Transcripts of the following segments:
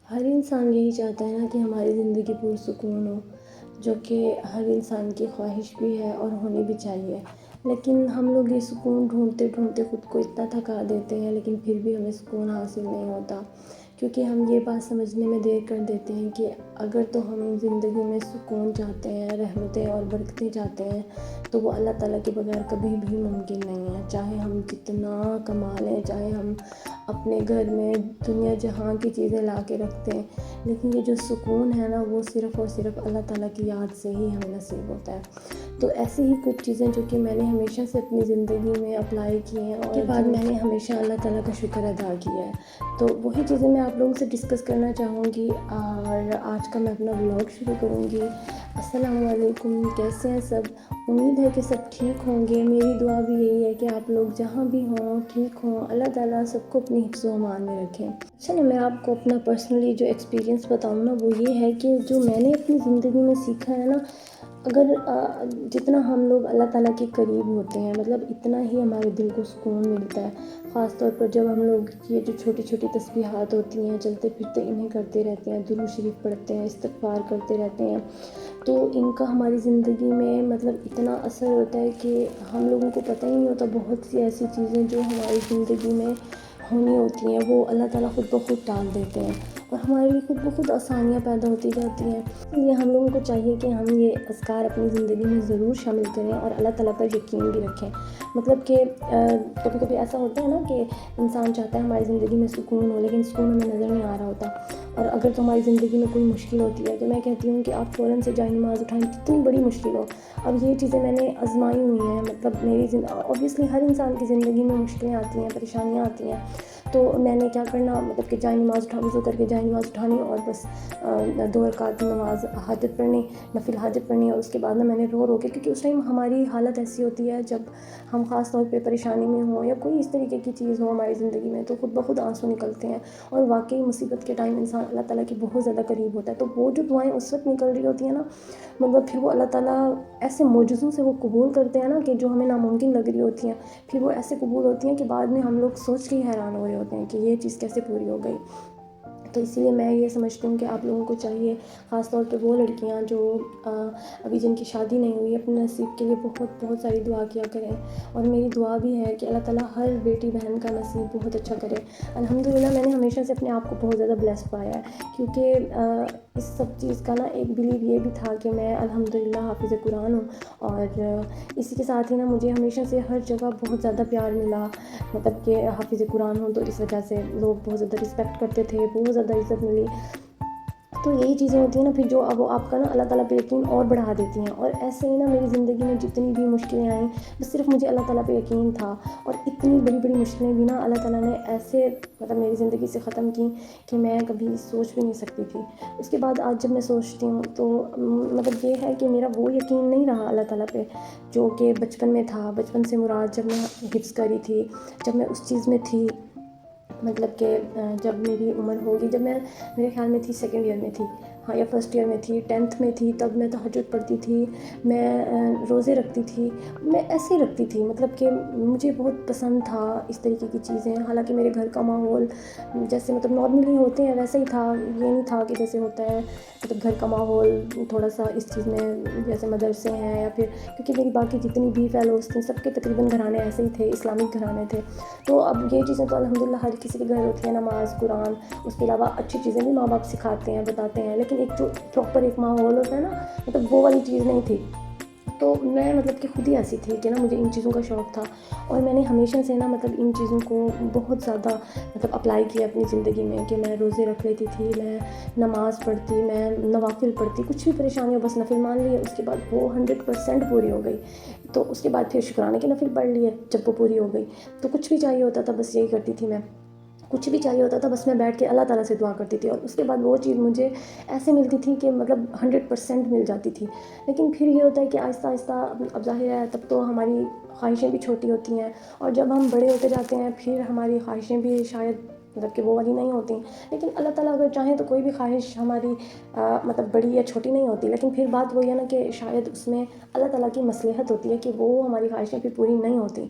ہر انسان یہی چاہتا ہے نا کہ ہماری زندگی پرسکون ہو، جو کہ ہر انسان کی خواہش بھی ہے اور ہونی بھی چاہیے۔ لیکن ہم لوگ یہ سکون ڈھونڈتے ڈھونڈتے خود کو اتنا تھکا دیتے ہیں، لیکن پھر بھی ہمیں سکون حاصل نہیں ہوتا، کیونکہ ہم یہ بات سمجھنے میں دیر کر دیتے ہیں کہ اگر تو ہم زندگی میں سکون چاہتے ہیں، رحمتیں اور برکتیں چاہتے ہیں، تو وہ اللہ تعالیٰ کے بغیر کبھی بھی ممکن نہیں ہے۔ چاہے ہم جتنا کما لیں، چاہے ہم اپنے گھر میں دنیا جہاں کی چیزیں لا کے رکھتے ہیں، لیکن یہ جو سکون ہے نا، وہ صرف اور صرف اللہ تعالیٰ کی یاد سے ہی ہمیں نصیب ہوتا ہے۔ تو ایسی ہی کچھ چیزیں جو کہ میں نے ہمیشہ سے اپنی زندگی میں اپلائی کی ہیں، اور کے بعد میں نے ہمیشہ اللہ تعالیٰ کا شکر ادا کیا ہے، تو وہی چیزیں میں آپ لوگوں سے ڈسکس کرنا چاہوں گی، اور آج کا میں اپنا ولاگ شروع کروں گی۔ السلام علیکم، کیسے ہیں سب؟ امید ہے کہ سب ٹھیک ہوں گے۔ میری دعا بھی یہی ہے کہ آپ لوگ جہاں بھی ہوں ٹھیک ہوں، اللہ تعالیٰ سب کو اپنی حفظ و امان میں رکھیں۔ چلیں میں آپ کو اپنا پرسنلی جو ایکسپیرینس بتاؤں نا، وہ یہ ہے کہ جو میں نے اپنی زندگی میں سیکھا ہے نا، اگر جتنا ہم لوگ اللہ تعالیٰ کے قریب ہوتے ہیں، مطلب اتنا ہی ہمارے دل کو سکون ملتا ہے، خاص طور پر جب ہم لوگ یہ جو چھوٹی چھوٹی تسبیحات ہوتی ہیں، چلتے پھرتے انہیں کرتے رہتے ہیں، درود شریف پڑھتے ہیں، استغفار کرتے رہتے ہیں، تو ان کا ہماری زندگی میں مطلب اتنا اثر ہوتا ہے کہ ہم لوگوں کو پتہ ہی نہیں ہوتا، بہت سی ایسی چیزیں جو ہماری زندگی میں ہونی ہوتی ہیں وہ اللہ تعالیٰ خود بخود ٹال دیتے ہیں، اور ہمارے لیے خود بخود آسانیاں پیدا ہوتی جاتی ہیں۔ اس لیے ہم لوگوں کو چاہیے کہ ہم یہ اذکار اپنی زندگی میں ضرور شامل کریں اور اللہ تعالیٰ پر یقین بھی رکھیں۔ مطلب کہ کبھی کبھی ایسا ہوتا ہے نا کہ انسان چاہتا ہے ہماری زندگی میں سکون ہو، لیکن سکون ہمیں نظر نہیں آ رہا ہوتا، اور اگر تو ہماری زندگی میں کوئی مشکل ہوتی ہے تو میں کہتی ہوں کہ آپ فوراً سے جائے نماز اٹھائیں، کتنی بڑی مشکل ہو۔ اب یہ چیزیں میں نے آزمائی ہوئی ہیں، مطلب میری اوبیسلی ہر انسان کی زندگی میں مشکلیں آتی ہیں، پریشانیاں آتی ہیں، تو میں نے کیا کرنا، مطلب کہ جائے نماز وضو کر کے جائے نماز اٹھانی، اور بس 2 رکعت نماز حاجت پڑھنی، نفل حاجت پڑھنی، اور اس کے بعد نا میں نے رو رو کے، کیونکہ اس ٹائم ہماری حالت ایسی ہوتی ہے جب ہم خاص طور پہ پریشانی میں ہوں یا کوئی اس طریقے کی چیز ہو ہماری زندگی میں، تو خود بخود آنسو نکلتے ہیں، اور واقعی مصیبت کے ٹائم انسان اللہ تعالیٰ کے بہت زیادہ قریب ہوتا ہے، تو وہ جو دعائیں اس وقت نکل رہی ہوتی ہیں نا، مطلب پھر وہ اللہ تعالیٰ ایسے معجزوں سے وہ قبول کرتے ہیں نا، کہ جو ہمیں ناممکن لگ رہی ہوتی ہیں، پھر وہ ایسے قبول ہوتی ہیں کہ بعد میں ہم لوگ سوچ کے ہی حیران ہو رہے ہوتے ہیں کہ یہ چیز کیسے پوری ہو گئی۔ تو اسی لیے میں یہ سمجھتی ہوں کہ آپ لوگوں کو چاہیے، خاص طور پہ وہ لڑکیاں جو ابھی جن کی شادی نہیں ہوئی، اپنے نصیب کے لیے بہت بہت ساری دعا کیا کریں، اور میری دعا بھی ہے کہ اللہ تعالیٰ ہر بیٹی بہن کا نصیب بہت اچھا کرے۔ الحمدللہ میں نے ہمیشہ سے اپنے آپ کو بہت زیادہ بلیس پایا ہے، کیونکہ اس سب چیز کا نا ایک بلیو یہ بھی تھا کہ میں الحمدللہ حافظ قرآن ہوں، اور اسی کے ساتھ ہی نا مجھے ہمیشہ سے ہر جگہ بہت زیادہ پیار ملا، مطلب کہ حافظ قرآن ہوں تو اس وجہ سے لوگ بہت زیادہ رسپیکٹ کرتے تھے، بہت زیادہ عزت ملی۔ تو یہی چیزیں ہوتی ہیں نا پھر جو اب وہ آپ کا نا اللہ تعالیٰ پہ یقین اور بڑھا دیتی ہیں، اور ایسے ہی نا میری زندگی میں جتنی بھی مشکلیں آئیں، بس صرف مجھے اللہ تعالیٰ پہ یقین تھا، اور اتنی بڑی بڑی مشکلیں بھی نا اللہ تعالیٰ نے ایسے مطلب میری زندگی سے ختم کی کہ میں کبھی سوچ بھی نہیں سکتی تھی۔ اس کے بعد آج جب میں سوچتی ہوں تو مطلب یہ ہے کہ میرا وہ یقین نہیں رہا اللہ تعالیٰ پہ جو کہ بچپن میں تھا، بچپن سے مراد جب میں حفظ کری تھی، جب میں اس چیز میں تھی، مطلب کہ جب میری عمر ہوگی، جب میں میرے خیال میں تھی 2nd ایئر میں تھی، ہاں یا 1st ایئر میں تھی، 10th میں تھی، تب میں تہجد پڑھتی تھی، میں روزے رکھتی تھی، میں ایسے ہی رکھتی تھی، مطلب کہ مجھے بہت پسند تھا اس طریقے کی چیزیں، حالانکہ میرے گھر کا ماحول جیسے مطلب نارملی ہوتے ہیں ویسا ہی تھا، یہ نہیں تھا کہ جیسے ہوتا ہے مطلب گھر کا ماحول تھوڑا سا اس چیز میں جیسے مدرسے ہیں، یا پھر کیونکہ میری باقی جتنی بھی فیلوز تھیں سب کے تقریباً گھرانے ایسے ہی تھے، اسلامک گھرانے تھے، تو اب یہ چیزیں تو الحمدللہ ہر کسی کے گھر ہوتی ہیں، نماز قرآن، اس کے علاوہ اچھی چیزیں بھی ماں باپ سکھاتے ہیں بتاتے ہیں، لیکن ایک جو پراپر ایک ماحول ہوتا ہے نا، مطلب وہ والی چیز نہیں تھی، تو میں مطلب کہ خود ہی ایسی تھی کہ نا مجھے ان چیزوں کا شوق تھا، اور میں نے ہمیشہ سے نا مطلب ان چیزوں کو بہت زیادہ مطلب اپلائی کیا اپنی زندگی میں، کہ میں روزے رکھ لیتی تھی، میں نماز پڑھتی، میں نوافل پڑھتی، کچھ بھی پریشانی ہو بس نفل مان لیے، اس کے بعد وہ 100% پوری ہو گئی، تو اس کے بعد پھر شکرانے کے نفل پڑھ لیے جب وہ پوری ہو گئی، تو کچھ بھی چاہیے ہوتا تھا بس یہی کرتی تھی میں، کچھ بھی چاہیے ہوتا تھا بس میں بیٹھ کے اللہ تعالیٰ سے دعا کرتی تھی، اور اس کے بعد وہ چیز مجھے ایسے ملتی تھی کہ مطلب 100% مل جاتی تھی۔ لیکن پھر یہ ہوتا ہے کہ آہستہ آہستہ اب ظاہر ہے تب تو ہماری خواہشیں بھی چھوٹی ہوتی ہیں، اور جب ہم بڑے ہوتے جاتے ہیں پھر ہماری خواہشیں بھی شاید مطلب کہ وہ والی نہیں ہوتی. لیکن اللہ تعالیٰ اگر چاہیں تو کوئی بھی خواہش ہماری مطلب بڑی یا چھوٹی نہیں ہوتی. لیکن پھر بات وہی ہے نا کہ شاید اس میں اللہ تعالیٰ کی مصلحت ہوتی ہے کہ وہ ہماری خواہشیں پھر پوری نہیں ہوتی.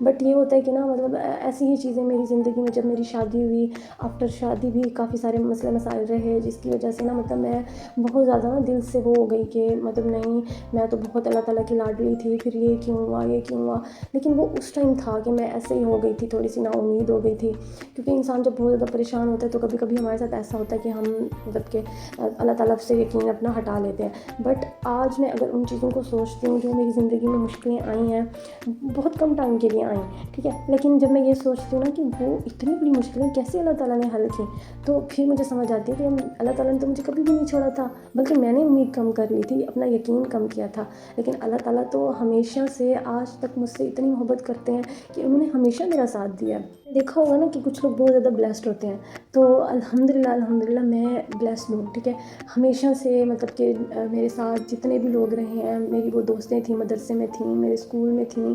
بٹ یہ ہوتا ہے کہ نا مطلب ایسی ہی چیزیں میری زندگی میں جب میری شادی ہوئی، آفٹر شادی بھی کافی سارے مسئلے مسائل رہے، جس کی وجہ سے نا مطلب میں بہت زیادہ نا دل سے وہ ہو گئی کہ مطلب نہیں، میں تو بہت اللہ تعالیٰ کی لاڈلی تھی، پھر یہ کیوں ہوا یہ کیوں ہوا. لیکن وہ اس ٹائم تھا کہ میں ایسے ہی ہو گئی تھی، تھوڑی سی نا امید ہو گئی تھی. کیونکہ انسان جب بہت زیادہ پریشان ہوتا ہے تو کبھی کبھی ہمارے ساتھ ایسا ہوتا ہے کہ ہم مطلب کہ اللہ تعالیٰ سے یقین اپنا ہٹا لیتے ہیں. بٹ آج میں اگر ان چیزوں کو سوچتی ہوں جو میری زندگی میں مشکلیں آئی ہیں، بہت کم ٹائم کے لیے آئیں، ٹھیک ہے، لیکن جب میں یہ سوچتی ہوں نا کہ وہ اتنی بڑی مشکلیں کیسے اللہ تعالیٰ نے حل کی، تو پھر مجھے سمجھ آتی ہے کہ اللہ تعالیٰ نے تو مجھے کبھی بھی نہیں چھوڑا تھا، بلکہ میں نے امید کم کر لی تھی، اپنا یقین کم کیا تھا. لیکن اللہ تعالیٰ تو ہمیشہ سے آج تک مجھ سے اتنی محبت کرتے ہیں کہ انہوں نے ہمیشہ میرا ساتھ دیا ہے. دیکھا ہوگا نا کہ کچھ لوگ بہت زیادہ بلیسڈ ہوتے ہیں، تو الحمدللہ میں بلیسڈ ہوں، ٹھیک ہے. ہمیشہ سے مطلب کہ میرے ساتھ جتنے بھی لوگ رہے ہیں، میری وہ دوستیں تھیں، مدرسے میں تھیں، میرے اسکول میں تھیں،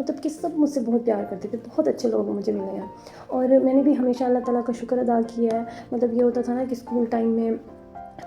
مطلب کہ سب مجھ سے بہت پیار کرتے تھے، بہت اچھے لوگ مجھے ملے ہیں. اور میں نے بھی ہمیشہ اللہ تعالیٰ کا شکر ادا کیا ہے. مطلب یہ ہوتا تھا نا کہ اسکول ٹائم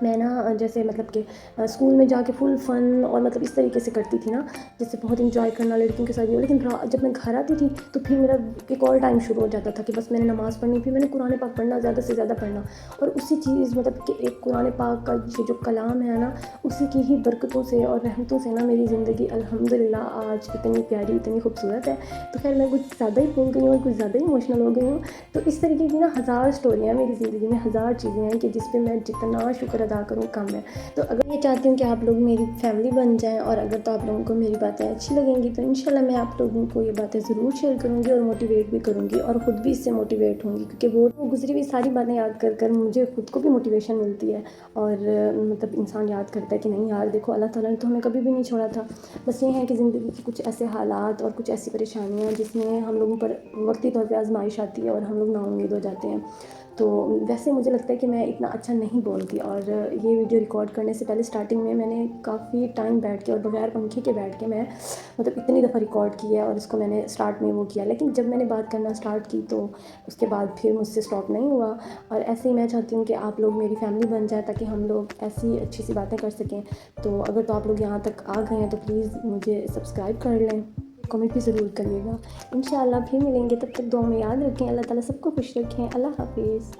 میں نا جیسے مطلب کہ اسکول میں جا کے فل فن اور مطلب اس طریقے سے کرتی تھی نا، جیسے بہت انجوائے کرنا لڑکیوں کے ساتھ بھی. لیکن جب میں گھر آتی تھی تو پھر میرا ایک اور ٹائم شروع ہو جاتا تھا کہ بس میں نے نماز پڑھنی، پھر میں نے قرآن پاک پڑھنا، زیادہ سے زیادہ پڑھنا. اور اسی چیز مطلب کہ ایک قرآن پاک کا یہ جو کلام ہے نا، اسی کی ہی برکتوں سے اور رحمتوں سے نا میری زندگی الحمدللہ آج اتنی پیاری، اتنی خوبصورت ہے. تو خیر میں کچھ زیادہ ہی بھول گئی ہوں، کچھ زیادہ ہی ایموشنل ہو گئی ہوں. تو اس طریقے کی نا ہزار اسٹوریاں میری زندگی میں، ہزار چیزیں ہیں کہ جس پہ میں جتنا شکر ادا کروں کم ہے. تو اگر یہ چاہتی ہوں کہ آپ لوگ میری فیملی بن جائیں، اور اگر تو آپ لوگوں کو میری باتیں اچھی لگیں گی تو انشاءاللہ میں آپ لوگوں کو یہ باتیں ضرور شیئر کروں گی اور موٹیویٹ بھی کروں گی، اور خود بھی اس سے موٹیویٹ ہوں گی، کیونکہ وہ گزری ہوئی ساری باتیں یاد کر کر مجھے خود کو بھی موٹیویشن ملتی ہے. اور مطلب انسان یاد کرتا ہے کہ نہیں یار دیکھو، اللہ تعالیٰ نے تو ہمیں کبھی بھی نہیں چھوڑا تھا. بس یہ ہے کہ زندگی کے کچھ ایسے حالات اور کچھ ایسی پریشانیاں جس میں ہم لوگوں پر وقتی طور پہ آزمائش آتی ہے اور ہم لوگ نا امید ہو جاتے ہیں. تو ویسے مجھے لگتا ہے کہ میں اتنا اچھا نہیں بولتی، اور یہ ویڈیو ریکارڈ کرنے سے پہلے اسٹارٹنگ میں نے کافی ٹائم بیٹھ کے اور بغیر پنکھے کے بیٹھ کے میں مطلب اتنی دفعہ ریکارڈ کی ہے، اور اس کو میں نے اسٹارٹ میں وہ کیا. لیکن جب میں نے بات کرنا اسٹارٹ کی تو اس کے بعد پھر مجھ سے اسٹاپ نہیں ہوا. اور ایسے ہی میں چاہتی ہوں کہ آپ لوگ میری فیملی بن جائیں تاکہ ہم لوگ ایسی اچھی سی باتیں کر سکیں. تو اگر تو آپ لوگ یہاں تک آ گئے ہیں تو پلیز مجھے سبسکرائب کر لیں، کمنٹ بھی ضرور کریے گا. انشاءاللہ پھر ملیں گے، تب تک دعا میں یاد رکھیں. اللہ تعالیٰ سب کو خوش رکھیں. اللہ حافظ.